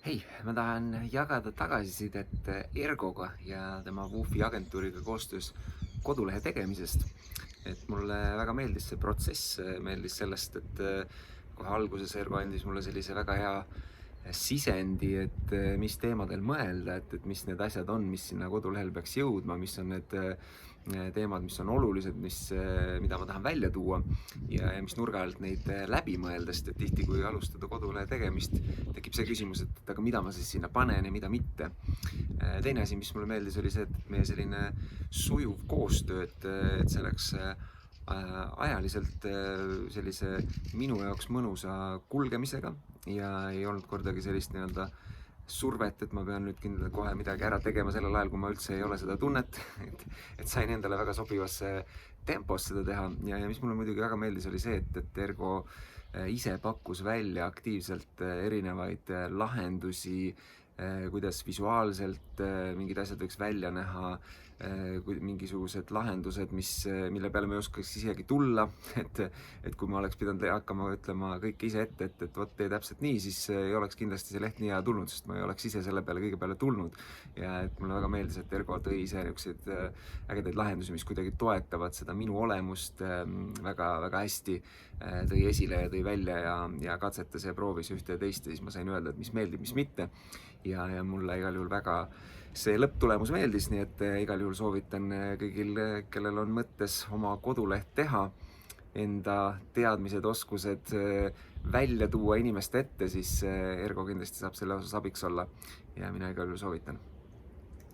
Hei, ma tahan jagada tagasisidet Ergoga ja tema Woofi agentuuriga koostöös kodulehe tegemisest. Et mulle väga meeldis see protsess, meeldis sellest, et kohe alguses Ergo andis mulle sellise väga hea sisendi, et mis teemadel mõelda, et mis need asjad on, mis sinna kodulehel peaks jõudma, mis on need teemad, mis on olulised, mida ma tahan välja tuua ja mis nurga alt neid läbi mõelda, sest et tihti, kui alustada kodulehe tegemist, tekib see küsimus, et aga mida ma siis sinna panen ja mida mitte. Teine asi, mis mulle meeldis, oli see, et meie selline sujuv koostöö, et see läks ajaliselt sellise minu jaoks mõnusa kulgemisega ja ei olnud kordagi sellist nii-öelda survet, et ma pean nüüd kindlasti kohe midagi ära tegema sellel ajal, kui ma üldse ei ole seda tunnet, et sain endale väga sobivas tempos seda teha ja mis mulle muidugi väga meeldis, oli see, et Ergo ise pakkus välja aktiivselt erinevaid lahendusi, kuidas visuaalselt mingid asjad võiks välja näha, mingisugused lahendused, mille peale ma ei oskaks isegi tulla, et kui ma oleks pidanud hakkama ütlema kõike ise ette, et vot tee täpselt nii, siis ei oleks kindlasti see leht nii hea tulnud, sest ma ei oleks ise selle peale kõige peale tulnud. Ja et mulle väga meeldis, et Ergo tõi ise niisuguseid ägedaid lahendusi, mis kuidagi toetavad seda minu olemust väga, väga hästi, tõi esile ja tõi välja ja katsetas ja proovis ühte ja teist ja siis ma sain öelda, et mis meeldib, mis mitte. Ja mulle igal juhul väga see lõpptulemus meeldis, nii et igal juhul soovitan kõigil, kellel on mõttes oma koduleht teha, enda teadmised, oskused välja tuua inimeste ette, siis Ergo kindlasti saab selle osas abiks olla ja mina igal juhul soovitan.